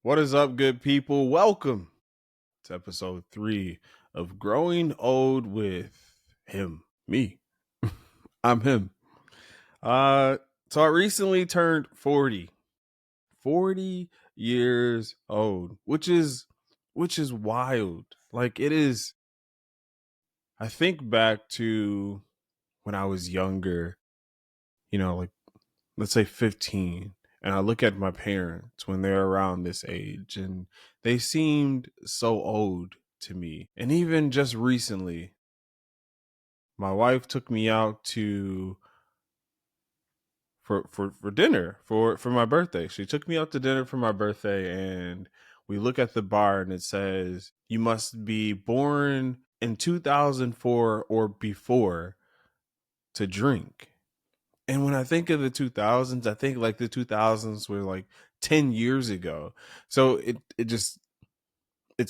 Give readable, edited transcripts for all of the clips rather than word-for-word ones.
What is up, good people? Welcome to episode 3 of Growing Old with me. I'm him. Uh, so I recently turned 40. 40 years old, which is wild. Like it is. I think back to when I was younger, like let's say 15, and I look at my parents when they're around this age and they seemed so old to me. And even just recently, my wife took me out to for dinner for my birthday. She took me out to dinner for my birthday, and we look at the bar and it says you must be born in 2004 or before to drink. And when I think of the 2000s, I think like the 2000s were like 10 years ago. So it's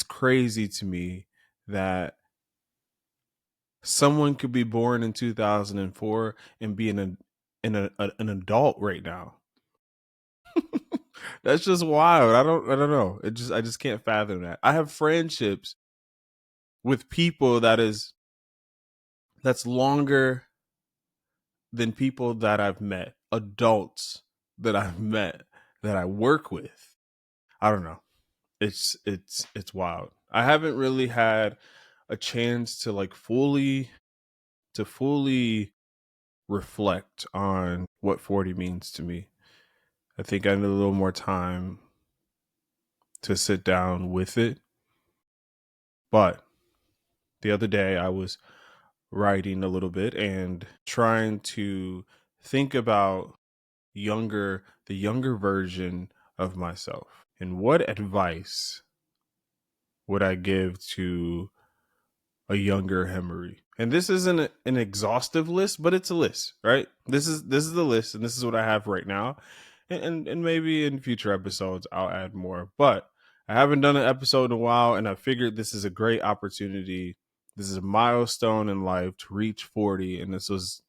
crazy to me that someone could be born in 2004 and be an adult right now. That's just wild. I don't know. I just can't fathom that. I have friendships with people that's longer than people that I've met, adults that I've met that I work with. I don't know. It's wild. I haven't really had a chance to like fully reflect on what 40 means to me. I think I need a little more time to sit down with it. But the other day I was writing a little bit and trying to think about the younger version of myself and what advice would I give to a younger Henry. And this isn't an exhaustive list, but it's a list, right? This is the list, and this is what I have right now. And maybe in future episodes I'll add more. But I haven't done an episode in a while, and I figured this is a great opportunity. This is a milestone in life to reach 40, and this was,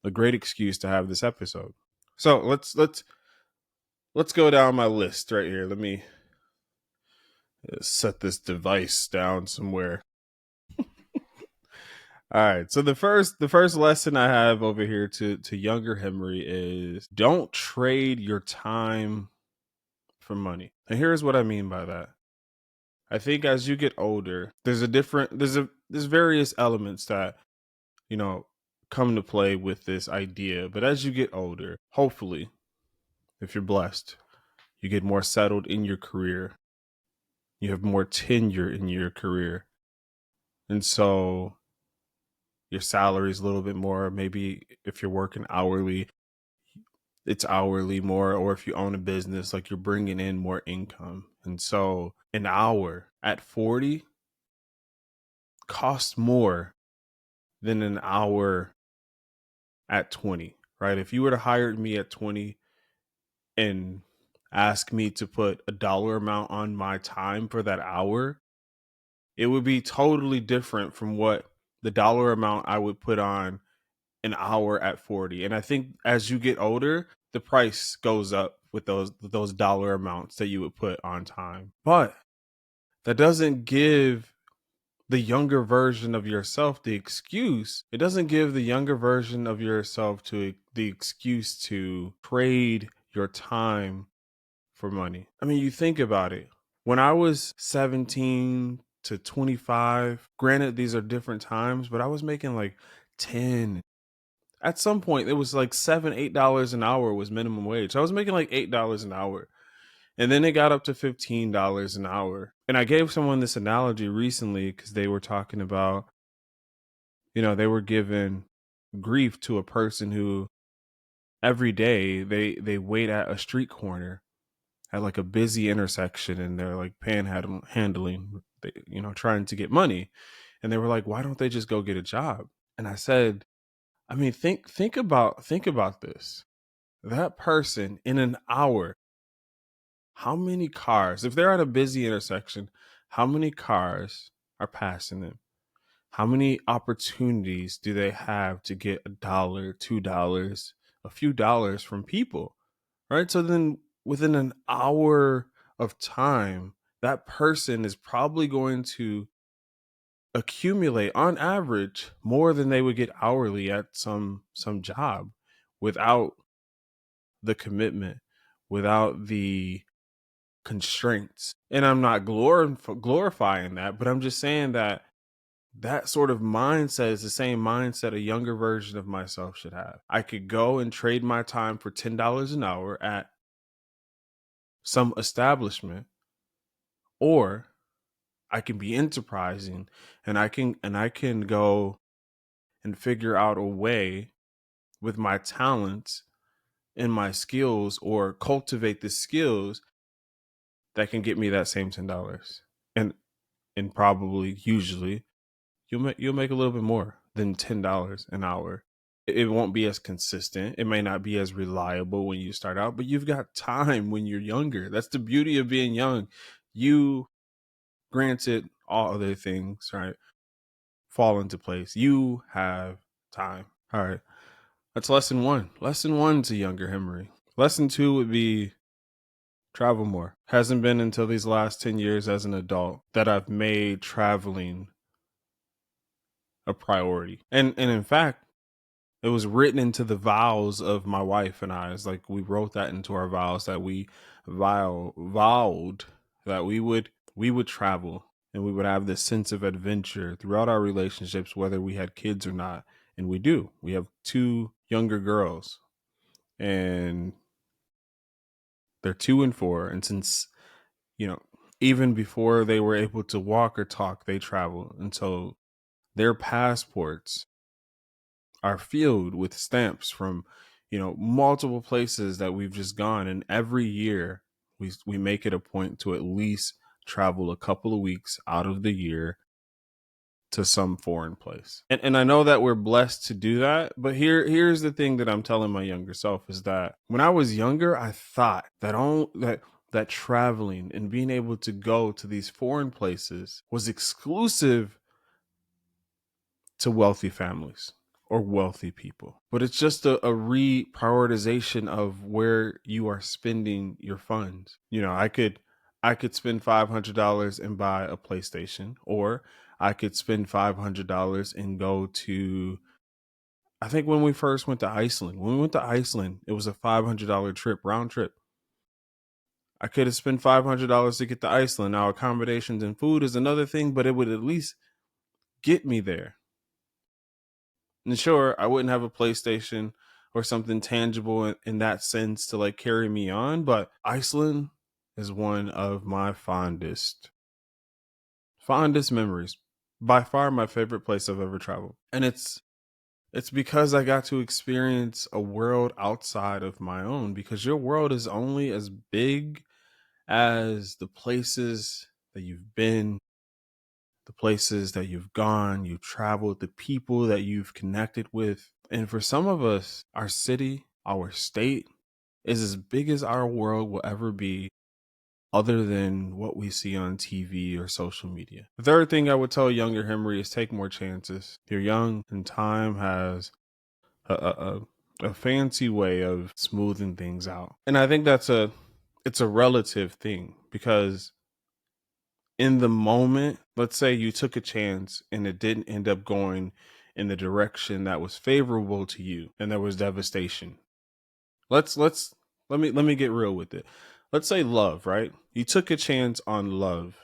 a great excuse to have this episode. So let's go down my list right here. Let me set this device down somewhere. All right. So the first lesson I have over here to younger Henry is don't trade your time for money. And here's what I mean by that. I think as you get older, there's various elements that, you know, come to play with this idea. But as you get older, hopefully, if you're blessed, you get more settled in your career. You have more tenure in your career. And so your salary is a little bit more. Maybe if you're working hourly, it's hourly more, or if you own a business, like you're bringing in more income. And so an hour at 40 costs more than an hour at 20, right? If you were to hire me at 20 and ask me to put a dollar amount on my time for that hour, it would be totally different from what the dollar amount I would put on an hour at 40. And I think as you get older, the price goes up with those dollar amounts that you would put on time. But that doesn't give the younger version of yourself the excuse. It doesn't give the younger version of yourself to the excuse to trade your time for money. I mean, you think about it. When I was 17 to 25, granted these are different times, but I was making like 10. At some point it was like $7-8 an hour was minimum wage. So I was making like $8 an hour. And then it got up to $15 an hour. And I gave someone this analogy recently because they were talking about, they were giving grief to a person who every day they wait at a street corner at like a busy intersection, and they're like panhandling, trying to get money. And they were like, why don't they just go get a job? And I said, I mean, think about this. That person in an hour, how many cars, if they're at a busy intersection, how many cars are passing them? How many opportunities do they have to get $1, $2, a few dollars from people? Right? So then within an hour of time, that person is probably going to accumulate on average more than they would get hourly at some job without the commitment, without the constraints. And I'm not glorifying that, but I'm just saying that that sort of mindset is the same mindset a younger version of myself should have. I could go and trade my time for $10 an hour at some establishment, or I can be enterprising, and I can go and figure out a way with my talents and my skills, or cultivate the skills that can get me that same $10. And probably usually you'll make a little bit more than $10 an hour. It won't be as consistent. It may not be as reliable when you start out, but you've got time when you're younger. That's the beauty of being young. You, granted, all other things, right, fall into place. You have time. All right. That's lesson one. Lesson one to younger Henry. Lesson two would be travel more. Hasn't been until these last 10 years as an adult that I've made traveling a priority. And in fact, it was written into the vows of my wife and I. It's like we wrote that into our vows, that we vowed that we would travel, and we would have this sense of adventure throughout our relationships, whether we had kids or not. And we do. We have two younger girls, and they're 2 and 4. And since, even before they were able to walk or talk, they travel. And so their passports are filled with stamps from, multiple places that we've just gone. And every year we make it a point to at least travel a couple of weeks out of the year to some foreign place. And I know that we're blessed to do that, but here's the thing that I'm telling my younger self is that when I was younger, I thought that traveling and being able to go to these foreign places was exclusive to wealthy families or wealthy people. But it's just a reprioritization of where you are spending your funds. I could spend $500 and buy a PlayStation, or I could spend $500 and go to, I think when we first went to Iceland, it was a $500 trip, round trip. I could have spent $500 to get to Iceland. Now, accommodations and food is another thing, but it would at least get me there. And sure, I wouldn't have a PlayStation or something tangible in that sense to like carry me on, but Iceland is one of my fondest memories. By far my favorite place I've ever traveled. And it's because I got to experience a world outside of my own, because your world is only as big as the places that you've been, the places that you've gone, you've traveled, the people that you've connected with. And for some of us, our city, our state is as big as our world will ever be, other than what we see on TV or social media. The third thing I would tell younger Henry is take more chances. You're young, and time has a fancy way of smoothing things out. And I think it's a relative thing, because in the moment, let's say you took a chance and it didn't end up going in the direction that was favorable to you, and there was devastation. Let me get real with it. Let's say love, right? You took a chance on love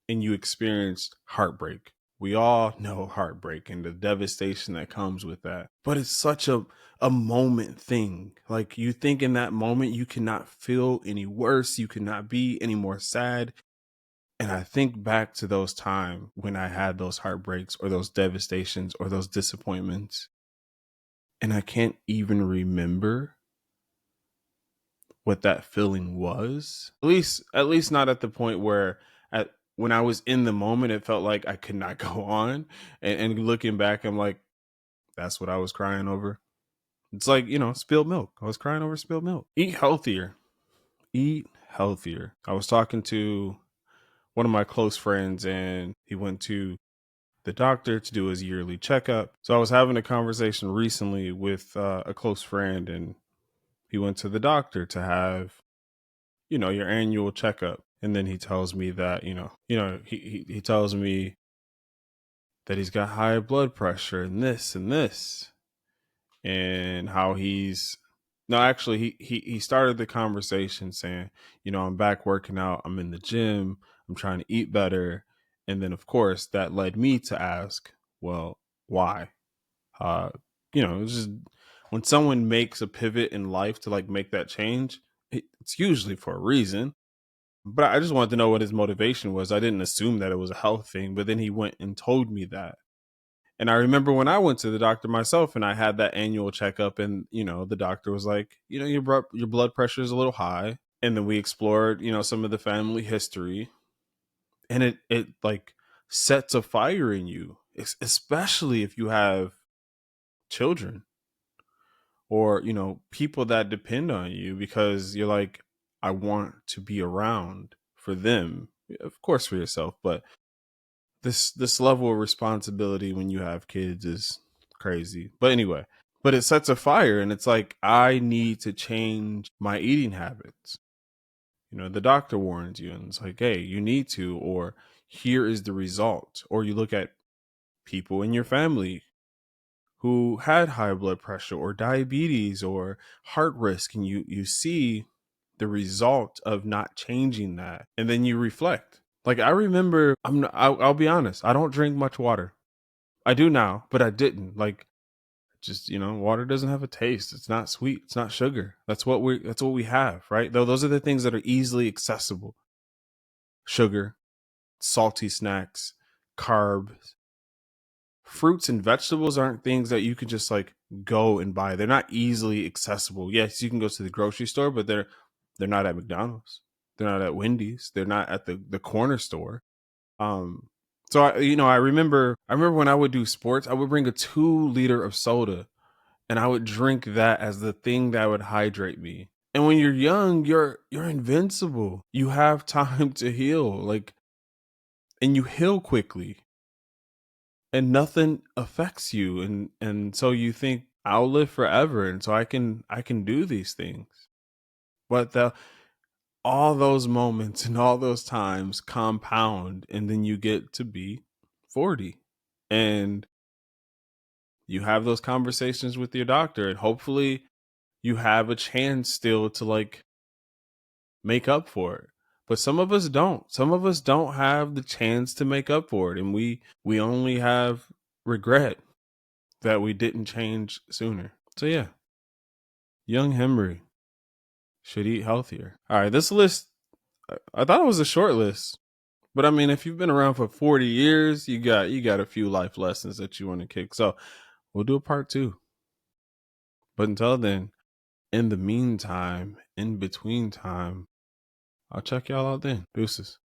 and you experienced heartbreak. We all know heartbreak and the devastation that comes with that. But it's such a moment thing. Like, you think in that moment you cannot feel any worse, you cannot be any more sad. And I think back to those times when I had those heartbreaks or those devastations or those disappointments, and I can't even remember what that feeling was. At least not at the point where when I was in the moment, it felt like I could not go on. And looking back, I'm like, that's what I was crying over. It's like, spilled milk. I was crying over spilled milk. Eat healthier. Eat healthier. I was talking to one of my close friends, and he went to the doctor to do his yearly checkup. So I was having a conversation recently with a close friend, and he went to the doctor to have your annual checkup. And then he tells me that, he tells me that he's got high blood pressure and this and this, and how he's no, actually he started the conversation saying, I'm back working out, I'm in the gym, I'm trying to eat better. And then of course that led me to ask, well, why? It's just when someone makes a pivot in life to like make that change, it's usually for a reason. But I just wanted to know what his motivation was. I didn't assume that it was a health thing, but then he went and told me that. And I remember when I went to the doctor myself and I had that annual checkup, and the doctor was like, your blood pressure is a little high. And then we explored, some of the family history, and it like sets a fire in you, especially if you have children or people that depend on you, because you're like, I want to be around for them, of course for yourself, but this level of responsibility when you have kids is crazy. But anyway, but it sets a fire, and it's like, I need to change my eating habits. The doctor warns you, and it's like, hey, you need to, or here is the result. Or you look at people in your family who had high blood pressure or diabetes or heart risk, and you see the result of not changing that, and then you reflect. Like, I remember, I'll be honest, I don't drink much water. I do now, but I didn't. Like, just water doesn't have a taste. It's not sweet, it's not sugar. That's what we have, right? Though those are the things that are easily accessible: sugar, salty snacks, carbs. Fruits and vegetables aren't things that you can just like go and buy. They're not easily accessible. Yes, you can go to the grocery store, but they're not at McDonald's. They're not at Wendy's. They're not at the corner store. Um, so I remember when I would do sports, I would bring a 2 liter of soda, and I would drink that as the thing that would hydrate me. And when you're young, you're invincible. You have time to heal, like, and you heal quickly, and nothing affects you, and so you think, I'll live forever, and so I can do these things. But the all those moments and all those times compound, and then you get to be 40, and you have those conversations with your doctor, and hopefully you have a chance still to like make up for it. But some of us don't have the chance to make up for it, and we only have regret that we didn't change sooner. So yeah, young Henry should eat healthier. All right, this list, I thought it was a short list, but I mean, if you've been around for 40 years, you got a few life lessons that you want to kick. So we'll do a part 2. But until then, in the meantime, in between time, I'll check y'all out then. Deuces.